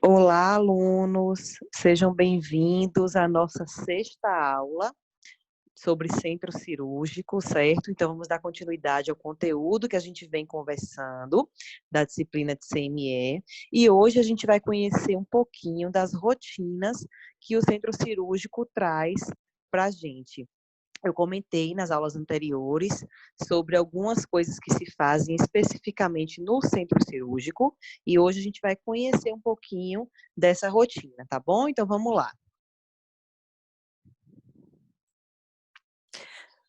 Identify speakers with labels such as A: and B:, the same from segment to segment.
A: Olá, alunos, sejam bem-vindos à nossa sexta aula sobre centro cirúrgico, certo? Então, vamos dar continuidade ao conteúdo que a gente vem conversando da disciplina de CME, e hoje a gente vai conhecer um pouquinho das rotinas que o centro cirúrgico traz para a gente. Eu comentei nas aulas anteriores sobre algumas coisas que se fazem especificamente no centro cirúrgico e hoje a gente vai conhecer um pouquinho dessa rotina, tá bom? Então vamos lá.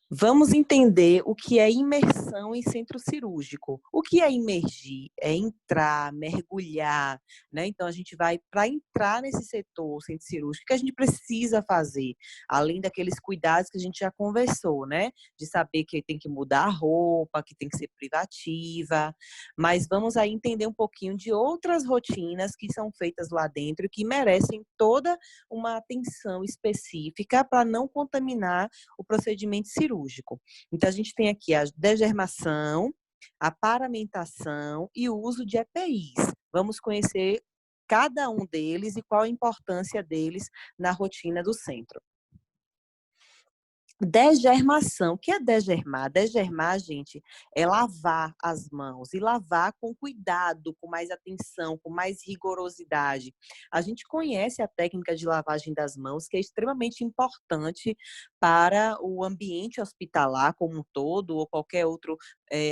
A: Vamos entender o que é imersão em centro cirúrgico. O que é imergir? É entrar, mergulhar, né? Então, a gente vai, para entrar nesse setor centro cirúrgico, o que a gente precisa fazer? Além daqueles cuidados que a gente já conversou, né? De saber que tem que mudar a roupa, que tem que ser privativa. Mas vamos aí entender um pouquinho de outras rotinas que são feitas lá dentro e que merecem toda uma atenção específica para não contaminar o procedimento cirúrgico. Então, a gente tem aqui a degermação, a paramentação e o uso de EPIs. Vamos conhecer cada um deles e qual a importância deles na rotina do centro. Degermação. O que é degermar? Degermar, gente, é lavar as mãos e lavar com cuidado, com mais atenção, com mais rigorosidade. A gente conhece a técnica de lavagem das mãos, que é extremamente importante para o ambiente hospitalar como um todo, ou qualquer outro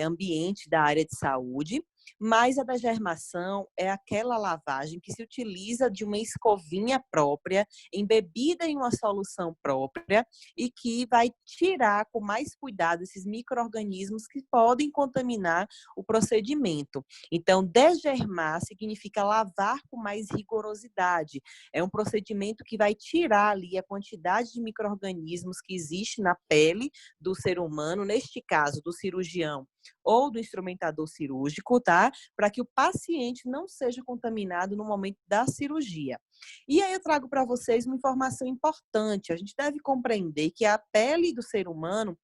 A: ambiente da área de saúde. Mas a degermação é aquela lavagem que se utiliza de uma escovinha própria, embebida em uma solução própria, e que vai tirar com mais cuidado esses micro-organismos que podem contaminar o procedimento. Então, degermar significa lavar com mais rigorosidade. É um procedimento que vai tirar ali a quantidade de micro-organismos que existe na pele do ser humano, neste caso, do cirurgião ou do instrumentador cirúrgico, tá? Para que o paciente não seja contaminado no momento da cirurgia. E aí eu trago para vocês uma informação importante. A gente deve compreender que a pele do ser humano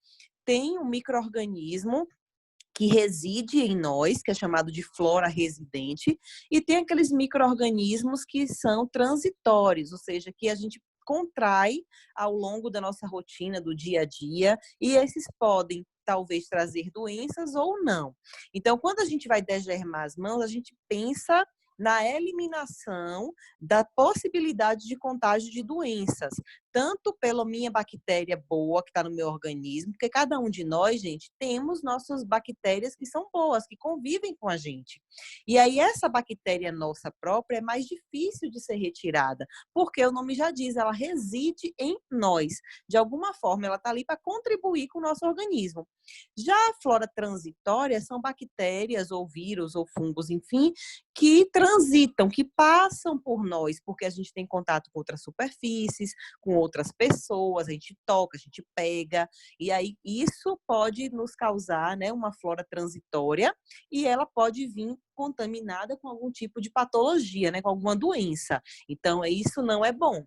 A: tem um micro-organismo que reside em nós, que é chamado de flora residente, e tem aqueles micro-organismos que são transitórios, ou seja, que a gente contrai ao longo da nossa rotina, do dia a dia, e esses podem talvez trazer doenças ou não. Então, quando a gente vai degermar as mãos, a gente pensa na eliminação da possibilidade de contágio de doenças, tanto pela minha bactéria boa que está no meu organismo, porque cada um de nós, gente, temos nossas bactérias que são boas, que convivem com a gente. E aí essa bactéria nossa própria é mais difícil de ser retirada, porque o nome já diz, ela reside em nós. De alguma forma, ela está ali para contribuir com o nosso organismo. Já a flora transitória são bactérias ou vírus ou fungos, enfim, que transitam, que passam por nós, porque a gente tem contato com outras superfícies, com outras pessoas, a gente toca, a gente pega, e aí isso pode nos causar, né, uma flora transitória, e ela pode vir contaminada com algum tipo de patologia, né, com alguma doença. Então, isso não é bom.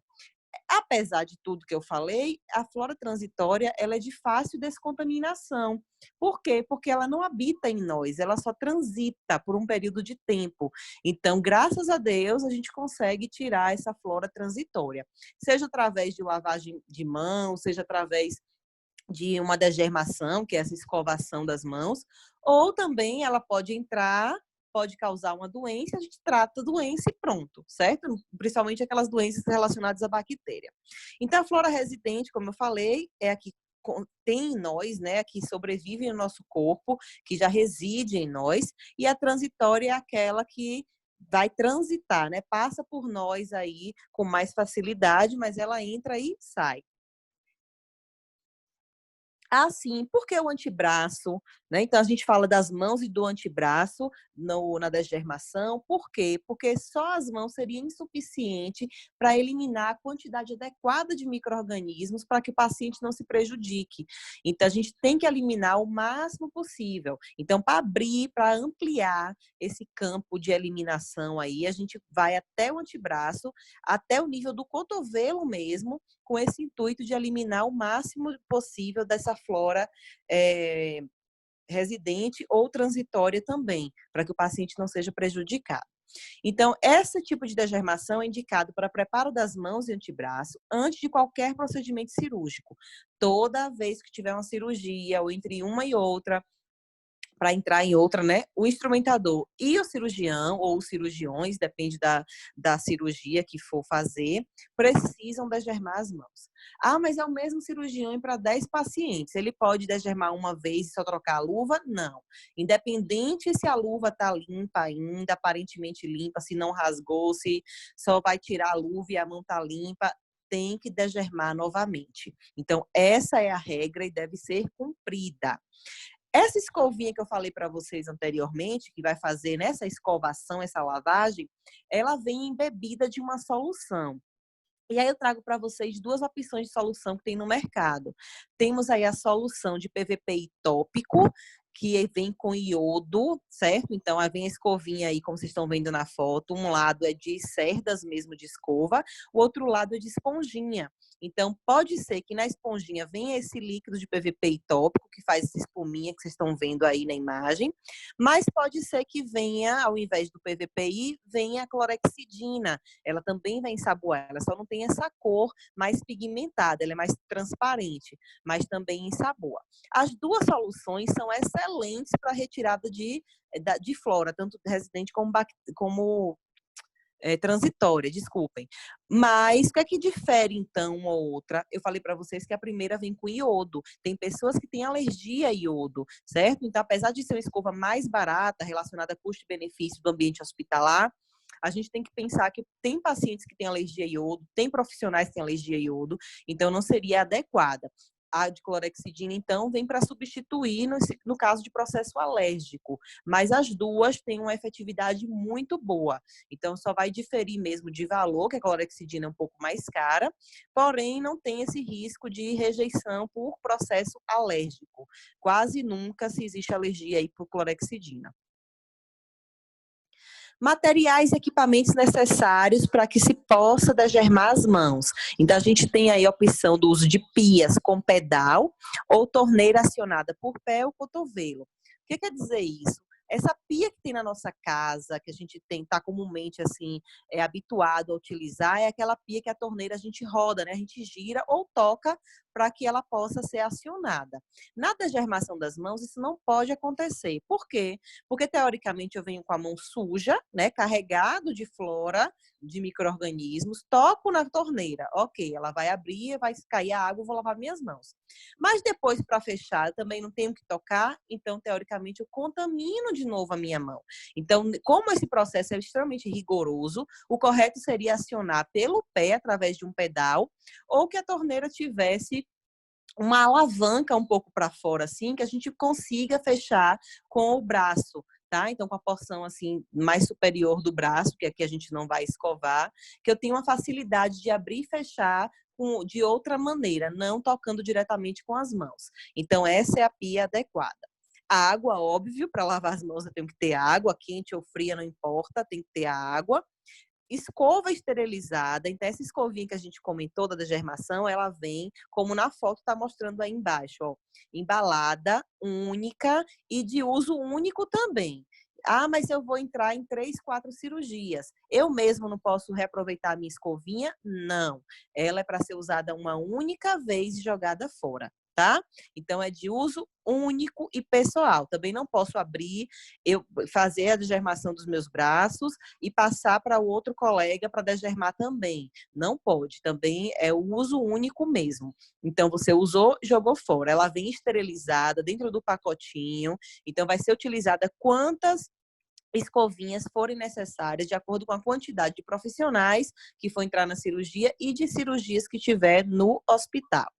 A: Apesar de tudo que eu falei, a flora transitória ela é de fácil descontaminação. Por quê? Porque ela não habita em nós, ela só transita por um período de tempo. Então, graças a Deus, a gente consegue tirar essa flora transitória. Seja através de lavagem de mãos, seja através de uma degermação, que é essa escovação das mãos, ou também ela pode entrar, pode causar uma doença, a gente trata a doença e pronto, certo? Principalmente aquelas doenças relacionadas à bactéria. Então, a flora residente, como eu falei, é a que tem em nós, né, que sobrevive no nosso corpo, que já reside em nós, e a transitória é aquela que vai transitar, né, passa por nós aí com mais facilidade, mas ela entra e sai. Ah, sim, porque o antebraço, né? Então, a gente fala das mãos e do antebraço na desgermação. Por quê? Porque só as mãos seria insuficiente para eliminar a quantidade adequada de micro-organismos para que o paciente não se prejudique. Então, a gente tem que eliminar o máximo possível. Então, para abrir, para ampliar esse campo de eliminação aí, a gente vai até o antebraço, até o nível do cotovelo mesmo, com esse intuito de eliminar o máximo possível dessa flora residente ou transitória também, para que o paciente não seja prejudicado. Então, esse tipo de degermação é indicado para preparo das mãos e antebraço antes de qualquer procedimento cirúrgico. Toda vez que tiver uma cirurgia ou entre uma e outra, para entrar em outra, né? O instrumentador e o cirurgião, ou os cirurgiões, depende da cirurgia que for fazer, precisam degermar as mãos. Ah, mas é o mesmo cirurgião para 10 pacientes. Ele pode degermar uma vez e só trocar a luva? Não. Independente se a luva está limpa ainda, aparentemente limpa, se não rasgou, se só vai tirar a luva e a mão está limpa, tem que degermar novamente. Então, essa é a regra e deve ser cumprida. Essa escovinha que eu falei para vocês anteriormente, que vai fazer nessa escovação, essa lavagem, ela vem embebida de uma solução. E aí eu trago para vocês duas opções de solução que tem no mercado. Temos aí a solução de PVPI tópico, que vem com iodo, certo? Então, aí vem a escovinha aí, como vocês estão vendo na foto. Um lado é de cerdas mesmo de escova, o outro lado é de esponjinha. Então, pode ser que na esponjinha venha esse líquido de PVPI tópico, que faz essa espuminha que vocês estão vendo aí na imagem, mas pode ser que venha, ao invés do PVPI, venha a clorexidina. Ela também vai ensaboar, ela só não tem essa cor mais pigmentada, ela é mais transparente, mas também ensaboa. As duas soluções são excelentes para retirada de flora, tanto residente como transitória, desculpem. Mas o que é que difere, então, uma ou outra? Eu falei para vocês que a primeira vem com iodo. Tem pessoas que têm alergia a iodo, certo? Então, apesar de ser uma escova mais barata, relacionada a custo-benefício do ambiente hospitalar, a gente tem que pensar que tem pacientes que têm alergia a iodo, tem profissionais que têm alergia a iodo, então não seria adequada. A de clorexidina, então, vem para substituir no caso de processo alérgico, mas as duas têm uma efetividade muito boa. Então, só vai diferir mesmo de valor, que a clorexidina é um pouco mais cara, porém não tem esse risco de rejeição por processo alérgico. Quase nunca se existe alergia aí por clorexidina. Materiais e equipamentos necessários para que se possa degermar as mãos. Então, a gente tem aí a opção do uso de pias com pedal ou torneira acionada por pé ou cotovelo. O que quer dizer isso? Essa pia que tem na nossa casa, que a gente está comumente assim, habituado a utilizar, é aquela pia que a torneira a gente roda, né? A gente gira ou toca para que ela possa ser acionada. Na degermação das mãos, isso não pode acontecer. Por quê? Porque, teoricamente, eu venho com a mão suja, né, carregado de flora, de micro-organismos, toco na torneira. Ok, ela vai abrir, vai cair a água, eu vou lavar minhas mãos. Mas depois, para fechar, eu também não tenho que tocar, então, teoricamente, eu contamino de novo a minha mão. Então, como esse processo é extremamente rigoroso, o correto seria acionar pelo pé, através de um pedal, ou que a torneira tivesse uma alavanca um pouco para fora, assim, que a gente consiga fechar com o braço, tá? Então, com a porção, assim, mais superior do braço, que aqui a gente não vai escovar, que eu tenho uma facilidade de abrir e fechar de outra maneira, não tocando diretamente com as mãos. Então, essa é a pia adequada. A água, óbvio, para lavar as mãos eu tenho que ter água, quente ou fria, não importa, tem que ter a água. Escova esterilizada, então essa escovinha que a gente comentou da degermação, ela vem, como na foto está mostrando aí embaixo, ó, embalada, única e de uso único também. Ah, mas eu vou entrar em 3, 4 cirurgias. Eu mesmo não posso reaproveitar a minha escovinha? Não. Ela é para ser usada uma única vez e jogada fora, tá? Então, é de uso único e pessoal. Também não posso abrir, eu fazer a degermação dos meus braços e passar para o outro colega para degermar também. Não pode. Também é o uso único mesmo. Então, você usou, jogou fora. Ela vem esterilizada dentro do pacotinho. Então, vai ser utilizada quantas escovinhas forem necessárias, de acordo com a quantidade de profissionais que for entrar na cirurgia e de cirurgias que tiver no hospital.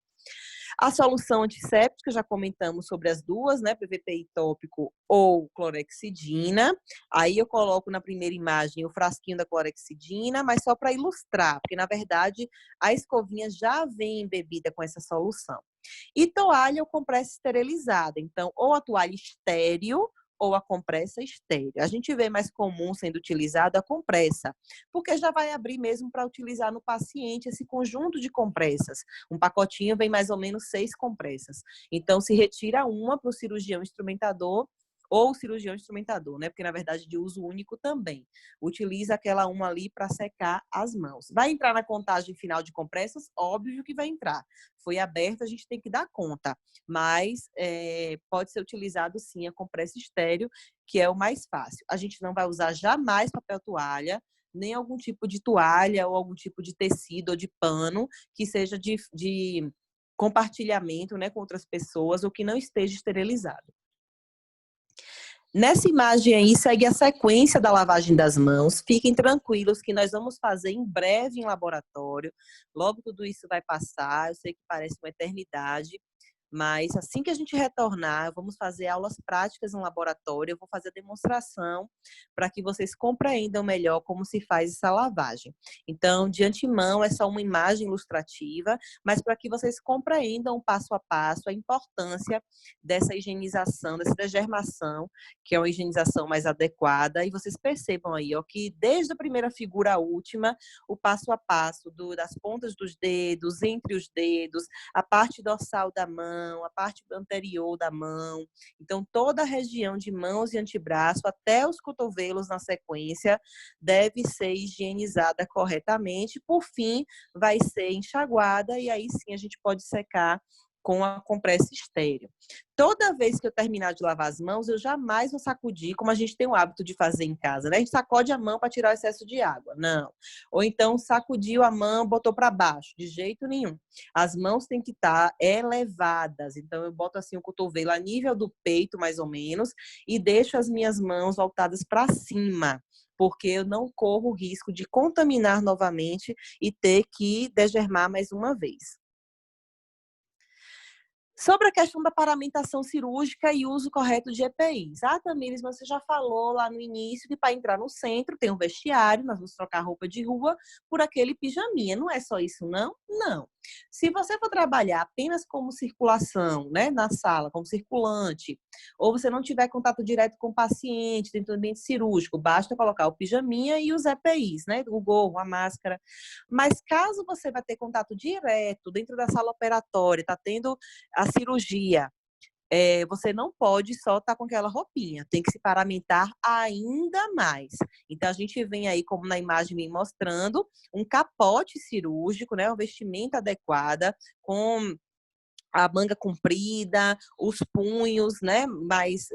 A: A solução antisséptica, já comentamos sobre as duas, né? PVPI tópico ou clorexidina. Aí eu coloco na primeira imagem o frasquinho da clorexidina, mas só para ilustrar, porque na verdade a escovinha já vem embebida com essa solução. E toalha ou compressa esterilizada. Então, ou a toalha estéril ou a compressa estéril. A gente vê mais comum sendo utilizado a compressa, porque já vai abrir mesmo para utilizar no paciente esse conjunto de compressas. Um pacotinho vem mais ou menos 6 compressas. Então, se retira uma para o cirurgião instrumentador ou cirurgião instrumentador, né? Porque, na verdade, de uso único também. Utiliza aquela uma ali para secar as mãos. Vai entrar na contagem final de compressas? Óbvio que vai entrar. Foi aberta, a gente tem que dar conta. Mas pode ser utilizado, sim, a compressa estéreo, que é o mais fácil. A gente não vai usar jamais papel toalha, nem algum tipo de toalha ou algum tipo de tecido ou de pano que seja de compartilhamento, né, com outras pessoas ou que não esteja esterilizado. Nessa imagem aí segue a sequência da lavagem das mãos. Fiquem tranquilos que nós vamos fazer em breve em laboratório. Logo tudo isso vai passar. Eu sei que parece uma eternidade, mas assim que a gente retornar, vamos fazer aulas práticas no laboratório. Eu vou fazer a demonstração para que vocês compreendam melhor como se faz essa lavagem. Então, de antemão, é só uma imagem ilustrativa, mas para que vocês compreendam passo a passo a importância dessa higienização, dessa degermação, que é uma higienização mais adequada. E vocês percebam aí, ó, que desde a primeira figura à última, o passo a passo das pontas dos dedos, entre os dedos, a parte dorsal da mão, a parte anterior da mão. Então, toda a região de mãos e antebraço, até os cotovelos na sequência, deve ser higienizada corretamente. Por fim, vai ser enxaguada e aí sim a gente pode secar com a compressa estéreo. Toda vez que eu terminar de lavar as mãos, eu jamais vou sacudir, como a gente tem o hábito de fazer em casa, né? A gente sacode a mão para tirar o excesso de água. Não. Ou então sacudiu a mão, botou para baixo. De jeito nenhum. As mãos têm que estar elevadas. Então, eu boto assim o cotovelo a nível do peito, mais ou menos, e deixo as minhas mãos voltadas para cima, porque eu não corro o risco de contaminar novamente e ter que degermar mais uma vez. Sobre a questão da paramentação cirúrgica e uso correto de EPIs. Ah, Tamires, você já falou lá no início que para entrar no centro tem um vestiário, nós vamos trocar roupa de rua por aquele pijaminha. Não é só isso, não? Não. Se você for trabalhar apenas como circulação, né, na sala, como circulante, ou você não tiver contato direto com o paciente dentro do ambiente cirúrgico, basta colocar o pijaminha e os EPIs, né, o gorro, a máscara. Mas caso você vai ter contato direto dentro da sala operatória, está tendo a cirurgia, você não pode só estar com aquela roupinha, tem que se paramentar ainda mais. Então, a gente vem aí, como na imagem vem mostrando, um capote cirúrgico, né, uma vestimenta adequada, com a manga comprida, os punhos, né, mais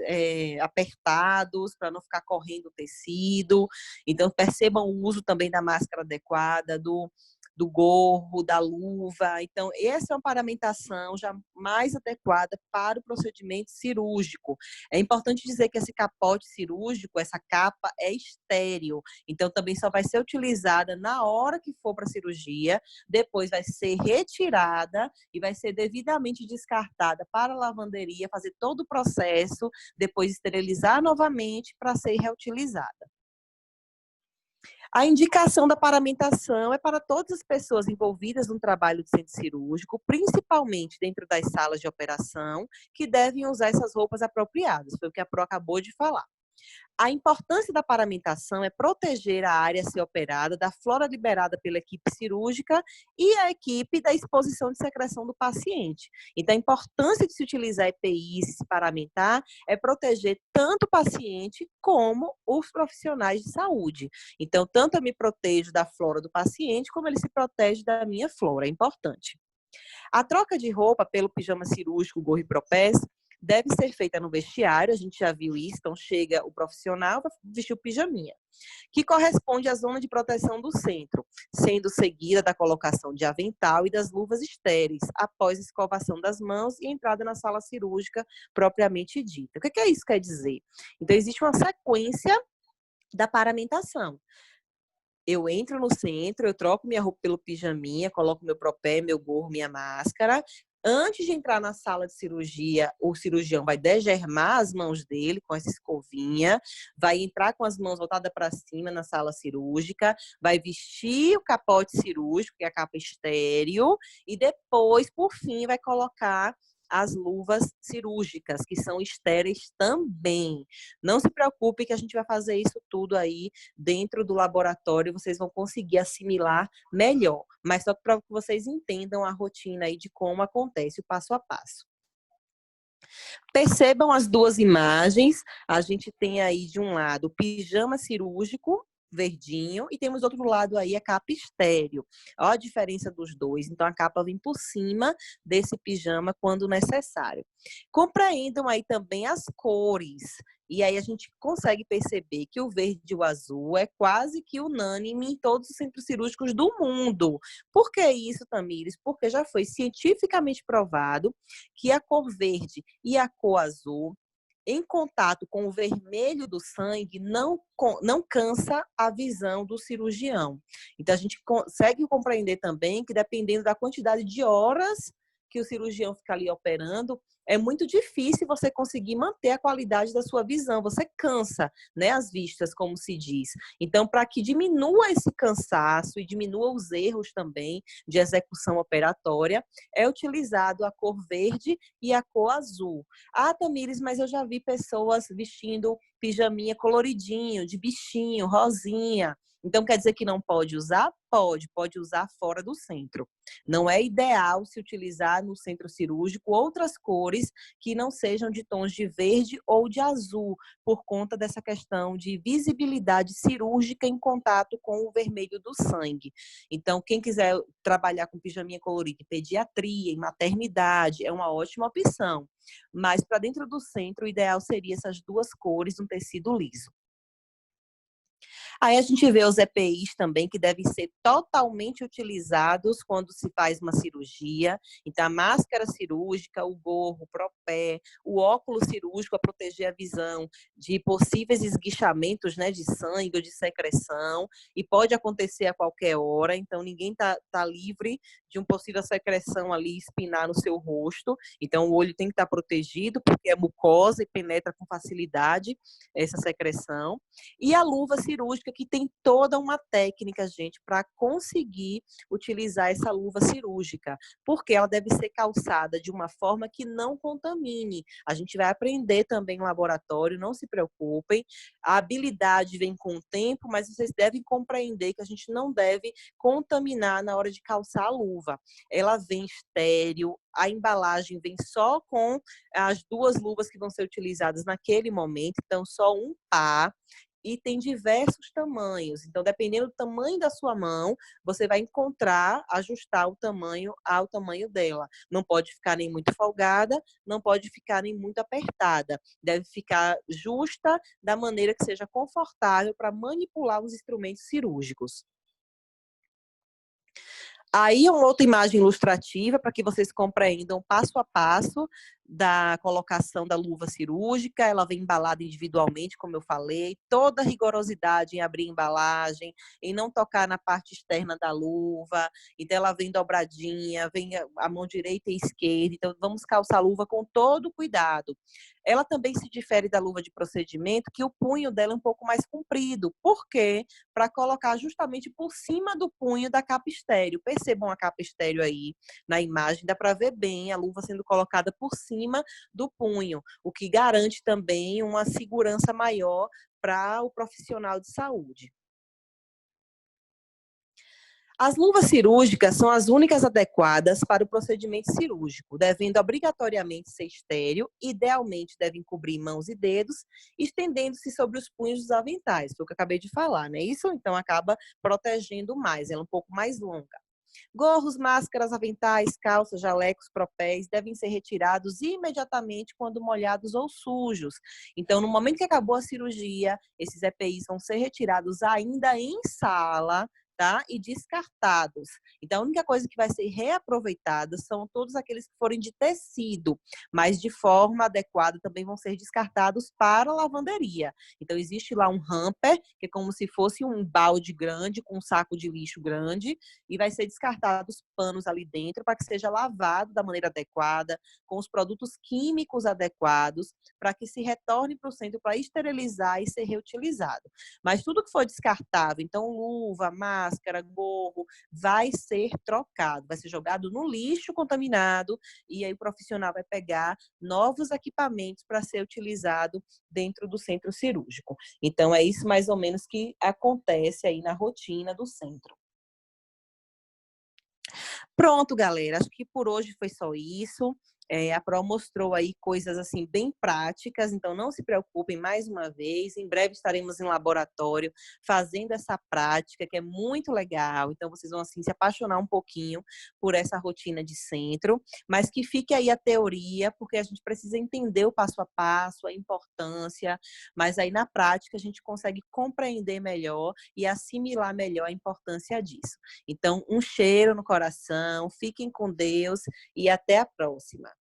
A: apertados, para não ficar correndo o tecido. Então, percebam o uso também da máscara adequada, do gorro, da luva. Então, essa é uma paramentação já mais adequada para o procedimento cirúrgico. É importante dizer que esse capote cirúrgico, essa capa, é estéril. Então, também só vai ser utilizada na hora que for para a cirurgia, depois vai ser retirada e vai ser devidamente descartada para a lavanderia, fazer todo o processo, depois esterilizar novamente para ser reutilizada. A indicação da paramentação é para todas as pessoas envolvidas no trabalho de centro cirúrgico, principalmente dentro das salas de operação, que devem usar essas roupas apropriadas, foi o que a Pro acabou de falar. A importância da paramentação é proteger a área a ser operada da flora liberada pela equipe cirúrgica e a equipe da exposição de secreção do paciente. Então, a importância de se utilizar EPIs e se paramentar é proteger tanto o paciente como os profissionais de saúde. Então, tanto eu me protejo da flora do paciente, como ele se protege da minha flora. É importante. A troca de roupa pelo pijama cirúrgico, gorro e propés, deve ser feita no vestiário, a gente já viu isso, então chega o profissional para vestir o pijaminha, que corresponde à zona de proteção do centro, sendo seguida da colocação de avental e das luvas estéreis, após a escovação das mãos e entrada na sala cirúrgica propriamente dita. O que isso quer dizer? Então, existe uma sequência da paramentação. Eu entro no centro, eu troco minha roupa pelo pijaminha, coloco meu propé, meu gorro, minha máscara. Antes de entrar na sala de cirurgia, o cirurgião vai degermar as mãos dele com essa escovinha, vai entrar com as mãos voltadas para cima na sala cirúrgica, vai vestir o capote cirúrgico, que é a capa estéreo, e depois, por fim, vai colocar as luvas cirúrgicas, que são estéreis também. Não se preocupe que a gente vai fazer isso tudo aí dentro do laboratório, vocês vão conseguir assimilar melhor. Mas só para que vocês entendam a rotina aí de como acontece o passo a passo. Percebam as duas imagens. A gente tem aí, de um lado, o pijama cirúrgico, verdinho, e temos do outro lado aí a capa estéreo. Olha a diferença dos dois. Então, a capa vem por cima desse pijama quando necessário. Compreendam aí também as cores. E aí a gente consegue perceber que o verde e o azul é quase que unânime em todos os centros cirúrgicos do mundo. Por que isso, Tamires? Porque já foi cientificamente provado que a cor verde e a cor azul, em contato com o vermelho do sangue, não cansa a visão do cirurgião. Então, a gente consegue compreender também que, dependendo da quantidade de horas que o cirurgião fica ali operando, é muito difícil você conseguir manter a qualidade da sua visão. Você cansa, né, as vistas, como se diz. Então, para que diminua esse cansaço e diminua os erros também de execução operatória, é utilizado a cor verde e a cor azul. Ah, Tamires, mas eu já vi pessoas vestindo pijaminha coloridinho, de bichinho, rosinha. Então, quer dizer que não pode usar? Pode usar fora do centro. Não é ideal se utilizar no centro cirúrgico outras cores que não sejam de tons de verde ou de azul, por conta dessa questão de visibilidade cirúrgica em contato com o vermelho do sangue. Então, quem quiser trabalhar com pijaminha colorida em pediatria, em maternidade, é uma ótima opção. Mas para dentro do centro, o ideal seria essas duas cores no tecido liso. Aí a gente vê os EPIs também, que devem ser totalmente utilizados quando se faz uma cirurgia. Então, a máscara cirúrgica, o gorro, o propé, o óculos cirúrgico para proteger a visão de possíveis esguichamentos, né, de sangue ou de secreção, e pode acontecer a qualquer hora, então ninguém tá livre de uma possível secreção ali espinar no seu rosto. Então, o olho tem que estar protegido, porque é mucosa e penetra com facilidade essa secreção. E a luva cirúrgica, que tem toda uma técnica, gente, para conseguir utilizar essa luva cirúrgica, porque ela deve ser calçada de uma forma que não contamine. A gente vai aprender também no laboratório, não se preocupem. A habilidade vem com o tempo, mas vocês devem compreender que a gente não deve contaminar na hora de calçar a luva. Ela vem estéril, a embalagem vem só com as duas luvas que vão ser utilizadas naquele momento, então só um par, e tem diversos tamanhos. Então, dependendo do tamanho da sua mão, você vai encontrar, ajustar o tamanho ao tamanho dela. Não pode ficar nem muito folgada, não pode ficar nem muito apertada. Deve ficar justa, da maneira que seja confortável para manipular os instrumentos cirúrgicos. Aí, uma outra imagem ilustrativa para que vocês compreendam passo a passo da colocação da luva cirúrgica. Ela vem embalada individualmente, como eu falei, toda a rigorosidade em abrir a embalagem, em não tocar na parte externa da luva. Então, ela vem dobradinha, vem a mão direita e esquerda. Então, vamos calçar a luva com todo cuidado. Ela também se difere da luva de procedimento, que o punho dela é um pouco mais comprido. Por quê? Para colocar justamente por cima do punho da capa estéreo. Percebam a capa estéreo aí na imagem, dá para ver bem a luva sendo colocada por cima do punho, o que garante também uma segurança maior para o profissional de saúde. As luvas cirúrgicas são as únicas adequadas para o procedimento cirúrgico, devendo obrigatoriamente ser estéril, idealmente devem cobrir mãos e dedos, estendendo-se sobre os punhos dos aventais, foi o que eu acabei de falar, né? Isso então acaba protegendo mais, ela é um pouco mais longa. Gorros, máscaras, aventais, calças, jalecos, propés devem ser retirados imediatamente quando molhados ou sujos. Então, no momento que acabou a cirurgia, esses EPIs vão ser retirados ainda em sala, tá? E descartados. Então, a única coisa que vai ser reaproveitada são todos aqueles que forem de tecido, mas de forma adequada também vão ser descartados para a lavanderia. Então, existe lá um hamper, que é como se fosse um balde grande, com um saco de lixo grande, e vai ser descartado os panos ali dentro para que seja lavado da maneira adequada, com os produtos químicos adequados, para que se retorne para o centro para esterilizar e ser reutilizado. Mas tudo que for descartável, então luva, máscara, gorro, vai ser trocado, vai ser jogado no lixo contaminado, e aí o profissional vai pegar novos equipamentos para ser utilizado dentro do centro cirúrgico. Então, é isso mais ou menos que acontece aí na rotina do centro. Pronto, galera. Acho que por hoje foi só isso. A Pro mostrou aí coisas assim bem práticas, então não se preocupem mais uma vez, em breve estaremos em laboratório fazendo essa prática, que é muito legal, então vocês vão assim se apaixonar um pouquinho por essa rotina de centro, mas que fique aí a teoria, porque a gente precisa entender o passo a passo, a importância, mas aí na prática a gente consegue compreender melhor e assimilar melhor a importância disso. Então, um cheiro no coração, fiquem com Deus e até a próxima.